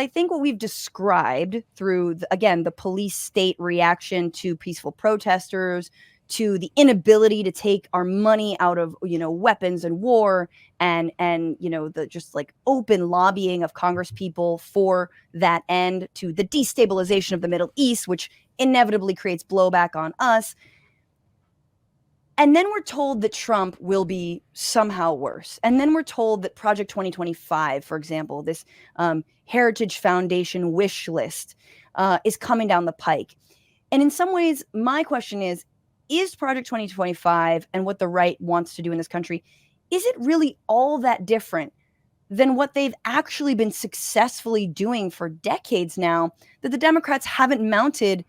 I think what we've described through, again, the police state reaction to peaceful protesters, to the inability to take our money out of, weapons and war, and the just like open lobbying of Congress people for that end, to the destabilization of the Middle East, which inevitably creates blowback on us. And then we're told that Trump will be somehow worse. And then we're told that Project 2025, for example, this Heritage Foundation wish list is coming down the pike. And in some ways, my question is Project 2025 and what the right wants to do in this country, is it really all that different than what they've actually been successfully doing for decades now, that the Democrats haven't mounted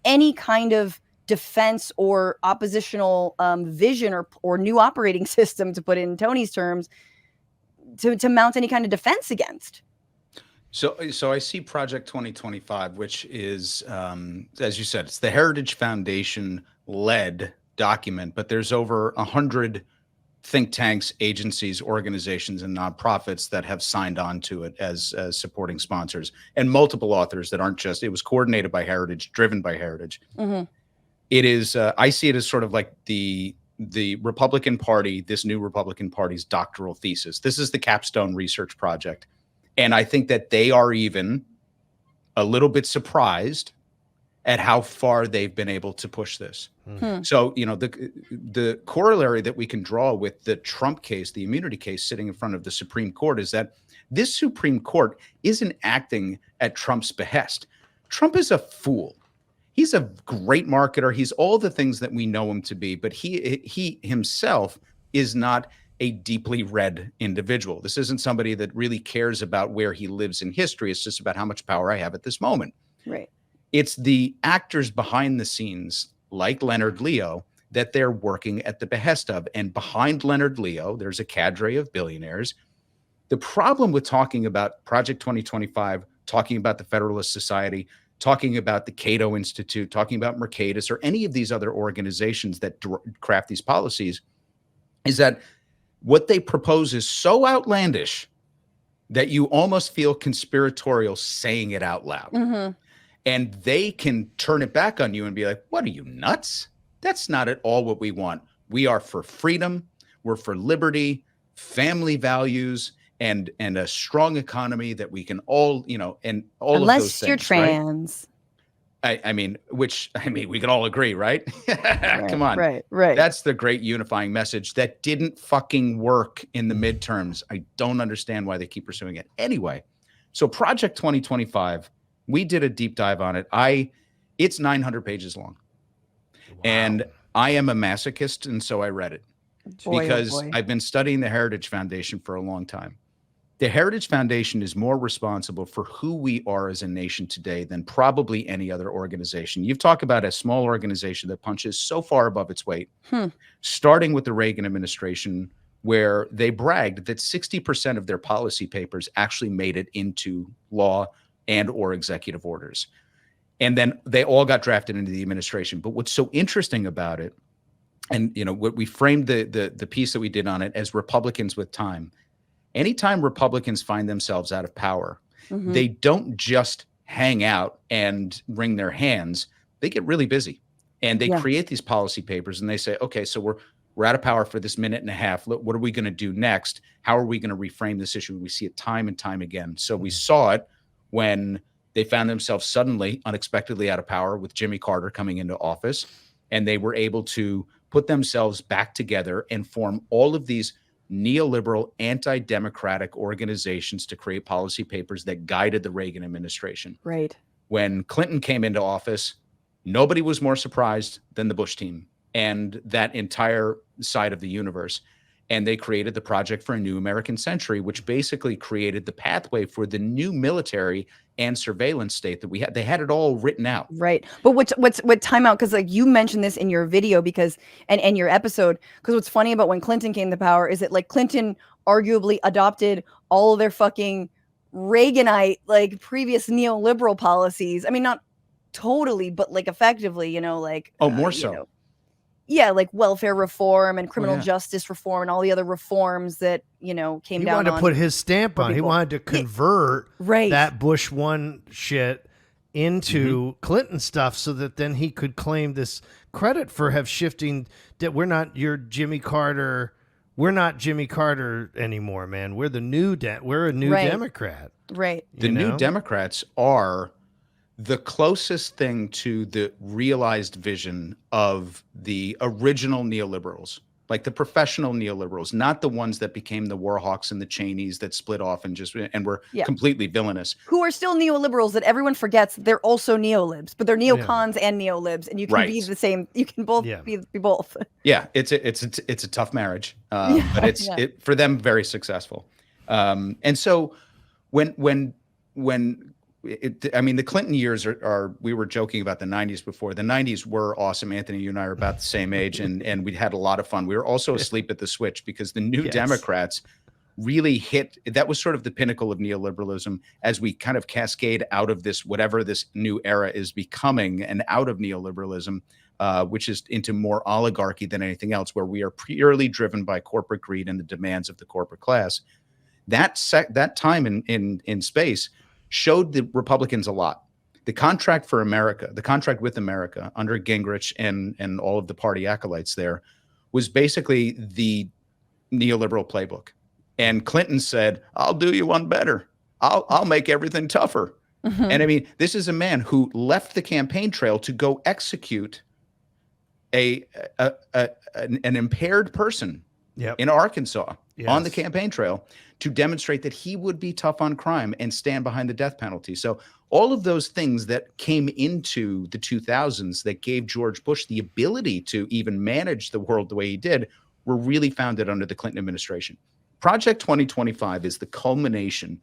any kind of defense or oppositional vision or new operating system, to put it in Tony's terms, to mount any kind of defense against? So I see Project 2025, which is, as you said, it's the Heritage Foundation led document, but there's over 100 think tanks, agencies, organizations, and nonprofits that have signed on to it as supporting sponsors, and multiple authors that aren't just, it was coordinated by Heritage, driven by Heritage. Mm-hmm. It is, I see it as sort of like the Republican Party, this new Republican Party's doctoral thesis. This is the capstone research project. And I think that they are even a little bit surprised at how far they've been able to push this. Hmm. So, the corollary that we can draw with the Trump case, the immunity case sitting in front of the Supreme Court, is that this Supreme Court isn't acting at Trump's behest. Trump is a fool. He's a great marketer. He's all the things that we know him to be, but he himself is not a deeply read individual. This isn't somebody that really cares about where he lives in history. It's just about how much power I have at this moment. Right. It's the actors behind the scenes, like Leonard Leo, that they're working at the behest of. And behind Leonard Leo, there's a cadre of billionaires. The problem with talking about Project 2025, talking about the Federalist Society, talking about the Cato Institute, talking about Mercatus, or any of these other organizations that craft these policies, is that what they propose is so outlandish that you almost feel conspiratorial saying it out loud. Mm-hmm. And they can turn it back on you and be like, what are you, nuts? That's not at all what we want. We are for freedom. We're for liberty, family values, and a strong economy that we can all, and all Unless of those things. Unless you're trans. Right? I mean, we can all agree, right? Come on. Right. That's the great unifying message that didn't fucking work in the midterms. I don't understand why they keep pursuing it. Anyway, so Project 2025, we did a deep dive on it. It's 900 pages long. Wow. And I am a masochist, and so I read it. Because I've been studying the Heritage Foundation for a long time. The Heritage Foundation is more responsible for who we are as a nation today than probably any other organization. You've talked about a small organization that punches so far above its weight, starting with the Reagan administration, where they bragged that 60% of their policy papers actually made it into law and or executive orders. And then they all got drafted into the administration. But what's so interesting about it, and what we framed the piece that we did on it as Republicans with time. Anytime Republicans find themselves out of power, they don't just hang out and wring their hands. They get really busy, and they create these policy papers, and they say, okay, so we're out of power for this minute and a half. What are we going to do next? How are we going to reframe this issue? We see it time and time again. So we saw it when they found themselves suddenly, unexpectedly out of power with Jimmy Carter coming into office, and they were able to put themselves back together and form all of these neoliberal, anti-democratic organizations to create policy papers that guided the Reagan administration. Right. When Clinton came into office, nobody was more surprised than the Bush team and that entire side of the universe. And they created the Project for a New American Century, which basically created the pathway for the new military and surveillance state that we had. They had it all written out. Right. But what time out? Because like you mentioned this in your video and your episode, because what's funny about when Clinton came to power is that like Clinton arguably adopted all of their fucking Reaganite, like previous neoliberal policies. I mean, not totally, but like effectively, more so. yeah, like welfare reform and Oh, criminal yeah. justice reform and all the other reforms that, you know, came He down wanted to on put his stamp poor on. He people. wanted to convert right. that Bush one shit into Clinton stuff so that then he could claim this credit for have shifting that we're not your Jimmy Carter. We're not Jimmy Carter anymore, man. We're the new we're a new Right. Democrat. Right. The New Democrats are the closest thing to the realized vision of the original neoliberals, like the professional neoliberals, not the ones that became the Warhawks and the Cheneys that split off and were Yeah. completely villainous. Who are still neoliberals that everyone forgets they're also neolibs, but they're neocons and neolibs, and you can be Right. the same. You can both be both. Yeah, it's a tough marriage, but it's for them very successful. And so when I mean, the Clinton years are we were joking about the 90s before. The 90s were awesome. Anthony, you and I are about the same age, and we had a lot of fun. We were also asleep at the switch because the New Democrats really hit. That was sort of the pinnacle of neoliberalism as we kind of cascade out of this, whatever this new era is becoming, and out of neoliberalism, which is into more oligarchy than anything else, where we are purely driven by corporate greed and the demands of the corporate class. That time in space showed the Republicans a lot. The contract for America, the contract with America under Gingrich and all of the party acolytes there, was basically the neoliberal playbook. And Clinton said, "I'll do you one better. I'll make everything tougher." And I mean, this is a man who left the campaign trail to go execute an impaired person in Arkansas on the campaign trail to demonstrate that he would be tough on crime and stand behind the death penalty. So all of those things that came into the 2000s that gave George Bush the ability to even manage the world the way he did were really founded under the Clinton administration. Project 2025 is the culmination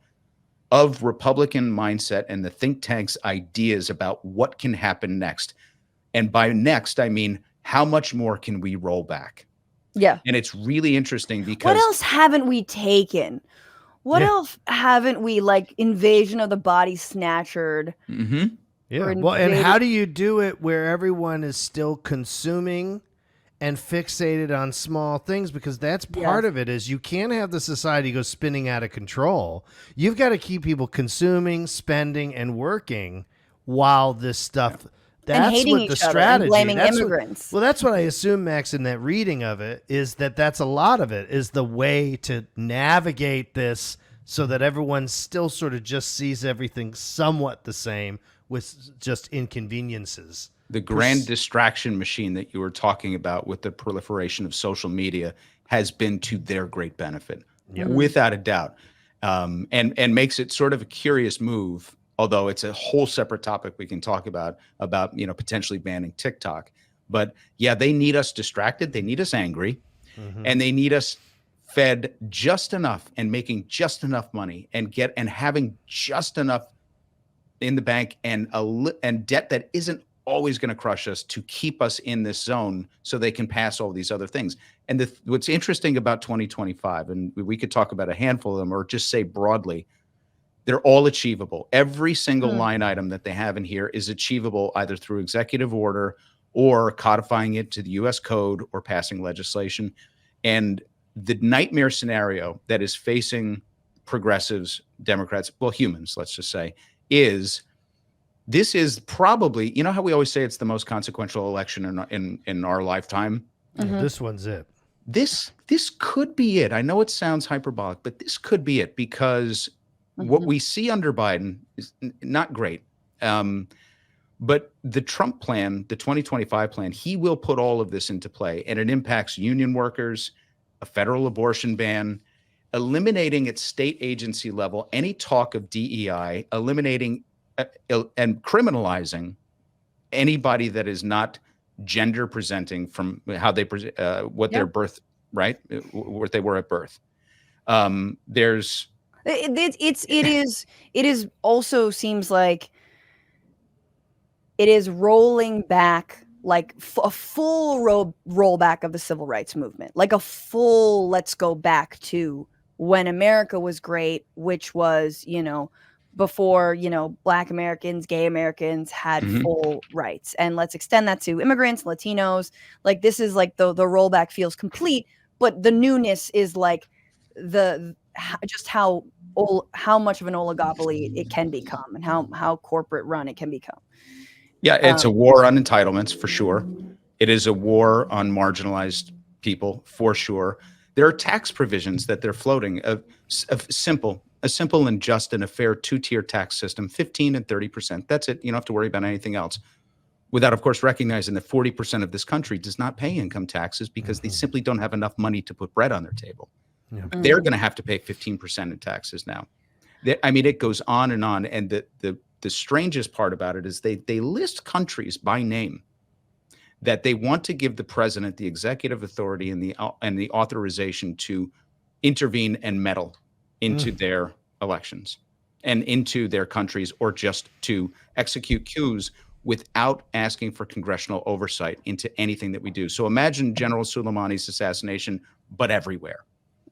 of Republican mindset and the think tank's ideas about what can happen next. And by next, I mean, how much more can we roll back? Yeah. And it's really interesting because what else haven't we taken? What else haven't we, like, invasion of the body snatchered? Yeah. Well, and how do you do it where everyone is still consuming and fixated on small things? Because that's part of it, is you can't have the society go spinning out of control. You've got to keep people consuming, spending, and working while this stuff... That's and hating what the each other strategy. and blaming that's immigrants. Well, that's what I assume, Max, in that reading of it, is that's a lot of it, is the way to navigate this so that everyone still sort of just sees everything somewhat the same with just inconveniences. The grand distraction machine that you were talking about with the proliferation of social media has been to their great benefit, without a doubt, and makes it sort of a curious move. Although it's a whole separate topic we can talk about, potentially banning TikTok. But yeah, they need us distracted. They need us angry. And they need us fed just enough and making just enough money and having just enough in the bank and debt that isn't always going to crush us to keep us in this zone so they can pass all these other things. And what's interesting about 2025, and we could talk about a handful of them or just say broadly, they're all achievable. Every single line item that they have in here is achievable either through executive order or codifying it to the US code or passing legislation. And the nightmare scenario that is facing progressives, Democrats, well, humans, let's just say, this is probably, you know how we always say it's the most consequential election in our lifetime? This one's it. This could be it. I know it sounds hyperbolic, but this could be it because what we see under Biden is not great. But the Trump plan, the 2025 plan, he will put all of this into play, and it impacts union workers, a federal abortion ban, eliminating at state agency level any talk of DEI, eliminating and criminalizing anybody that is not gender presenting from how they what their birth, right, what they were at birth. It is also seems like it is rolling back, like a full rollback of the civil rights movement, like a full let's go back to when America was great, which was, before, you know, Black Americans, gay Americans had full rights. And let's extend that to immigrants, Latinos. Like, this is like the rollback feels complete, but the newness is like just how much of an oligopoly it can become, and how corporate run it can become. Yeah, it's a war on entitlements for sure. It is a war on marginalized people for sure. There are tax provisions that they're floating, a simple and just and a fair two-tier tax system, 15 and 30%. That's it. You don't have to worry about anything else. Without, of course, recognizing that 40% of this country does not pay income taxes because they simply don't have enough money to put bread on their table. Yeah. They're going to have to pay 15% in taxes now. I mean, it goes on. And the strangest part about it is they list countries by name that they want to give the president the executive authority and the authorization to intervene and meddle into their elections and into their countries, or just to execute coups without asking for congressional oversight into anything that we do. So imagine General Soleimani's assassination, but everywhere.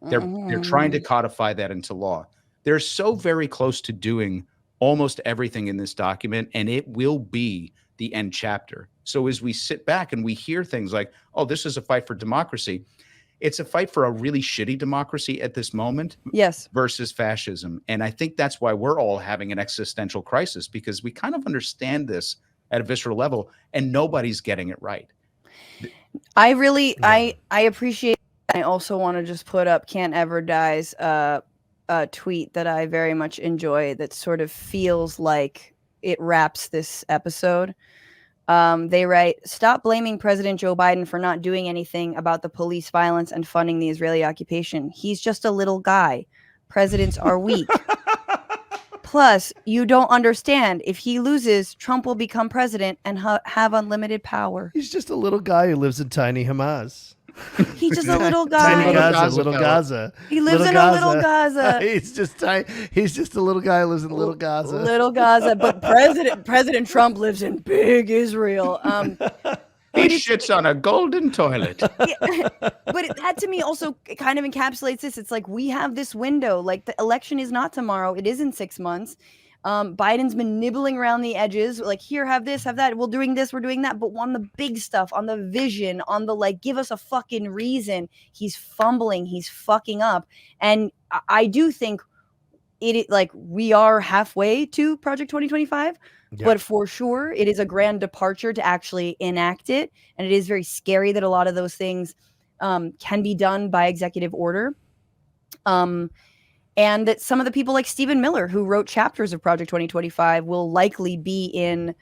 They're trying to codify that into law. They're so very close to doing almost everything in this document, and it will be the end chapter. So as we sit back and we hear things like, oh, this is a fight for democracy, it's a fight for a really shitty democracy at this moment. Yes. Versus fascism. And I think that's why we're all having an existential crisis, because we kind of understand this at a visceral level and nobody's getting it right. I really, I appreciate, I also want to just put up Can't Ever Die's a tweet that I very much enjoy that sort of feels like it wraps this episode. They write, stop blaming President Joe Biden for not doing anything about the police violence and funding the Israeli occupation. He's just a little guy. Presidents are weak. Plus, you don't understand. If he loses, Trump will become president and have unlimited power. He's just a little guy who lives in tiny Hamas. He's just a little guy. Tiny Gaza, little Gaza. He lives in a little Gaza. He's just tiny. He's just a little guy who lives in little Gaza. Little Gaza. But President Trump lives in big Israel. He shits on a golden toilet. Yeah, but that to me also kind of encapsulates this. It's like, we have this window. Like, the election is not tomorrow. It is in 6 months. Biden's been nibbling around the edges, like, here, have this, have that. We're doing this, we're doing that. But on the big stuff, on the vision, on the, like, give us a fucking reason, he's fumbling, he's fucking up. And I do think like, we are halfway to Project 2025. Yeah. But for sure, it is a grand departure to actually enact it. And it is very scary that a lot of those things can be done by executive order. And that some of the people like Stephen Miller, who wrote chapters of Project 2025, will likely be in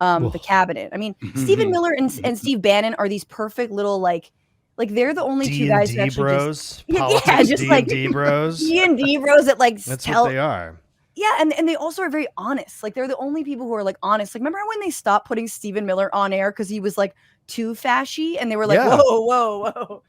the cabinet. I mean, Stephen Miller and Steve Bannon are these perfect little, like they're the only two guys who actually bros, just like D&D bros. D&D bros that, like, that's what they are. Yeah, and they also are very honest. Like, they're the only people who are, like, honest. Like, remember when they stopped putting Stephen Miller on air because he was, like, too fashy, and they were like, whoa.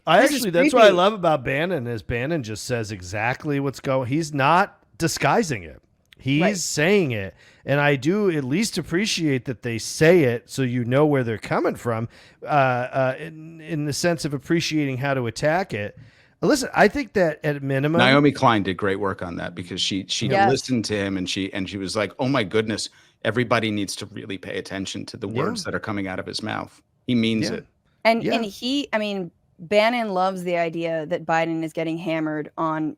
That's what I love about Bannon, is Bannon just says exactly what's going. He's not disguising it. He's saying it. And I do at least appreciate that they say it so you know where they're coming from, in the sense of appreciating how to attack it. Listen, I think that at minimum, Naomi Klein did great work on that, because she listened to him and she was like, oh my goodness, everybody needs to really pay attention to the words that are coming out of his mouth. He means it. And Bannon loves the idea that Biden is getting hammered on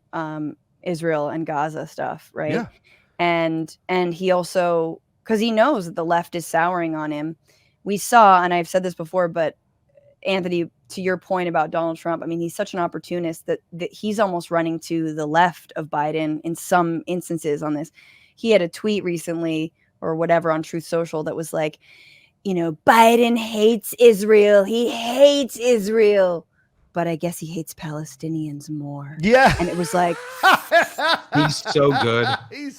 Israel and Gaza stuff, right? Yeah. And he also, because he knows that the left is souring on him. We saw, and I've said this before, but Anthony, to your point about Donald Trump, I mean, he's such an opportunist that he's almost running to the left of Biden in some instances on this. He had a tweet recently or whatever on Truth Social that was like, you know, Biden hates Israel. He hates Israel. But I guess he hates Palestinians more. Yeah. And it was like, he's so good.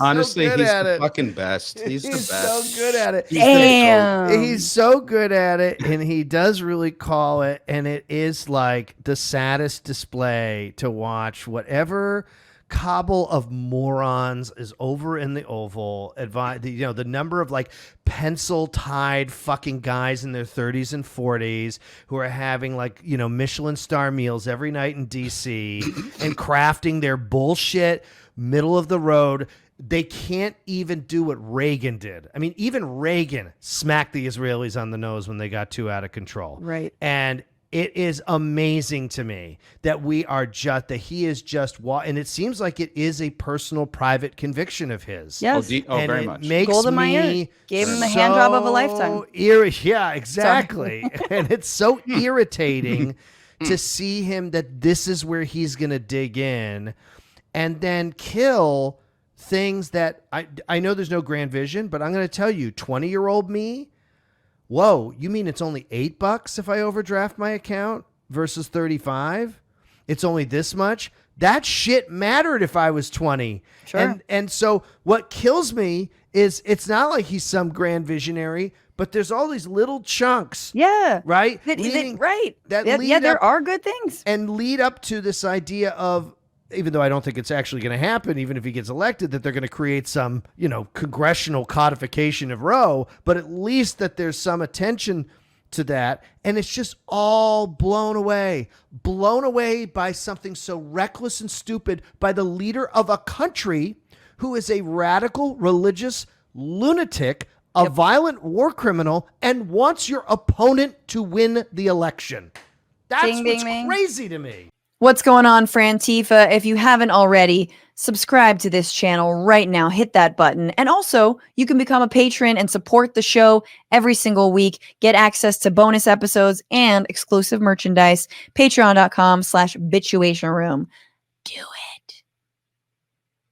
Honestly, he's the fucking best. He's the best. So good at it. Damn. He's so good at it, and he does really call it, and it is like the saddest display to watch. Whatever cabal of morons is over in the Oval, the number of, like, pencil tied fucking guys in their 30s and 40s who are having, like, you know, Michelin star meals every night in DC and crafting their bullshit middle of the road they can't even do what Reagan did. I mean, even Reagan smacked the Israelis on the nose when they got too out of control. Right. And it is amazing to me that he is just, and it seems like it is a personal, private conviction of his. Yes. And very it much. makes Golda Meir me gave him the hand job of a lifetime. Yeah, exactly. And it's so irritating to see him that this is where he's going to dig in and then kill things that I know there's no grand vision, but I'm going to tell you, 20-year-old me, whoa, you mean it's only $8 if I overdraft my account versus 35? It's only this much? That shit mattered if I was 20. Sure. And so what kills me is it's not like he's some grand visionary, but there's all these little chunks. Yeah. Right? Right. That there are good things. And lead up to this idea of, even though I don't think it's actually going to happen, even if he gets elected, that they're going to create some, congressional codification of Roe, but at least that there's some attention to that. And it's just all blown away by something so reckless and stupid by the leader of a country who is a radical religious lunatic, a violent war criminal, and wants your opponent to win the election. That's what's crazy to me. What's going on, Frantifa? If you haven't already, subscribe to this channel right now. Hit that button. And also, you can become a patron and support the show every single week. Get access to bonus episodes and exclusive merchandise. Patreon.com/bitchuation room. Do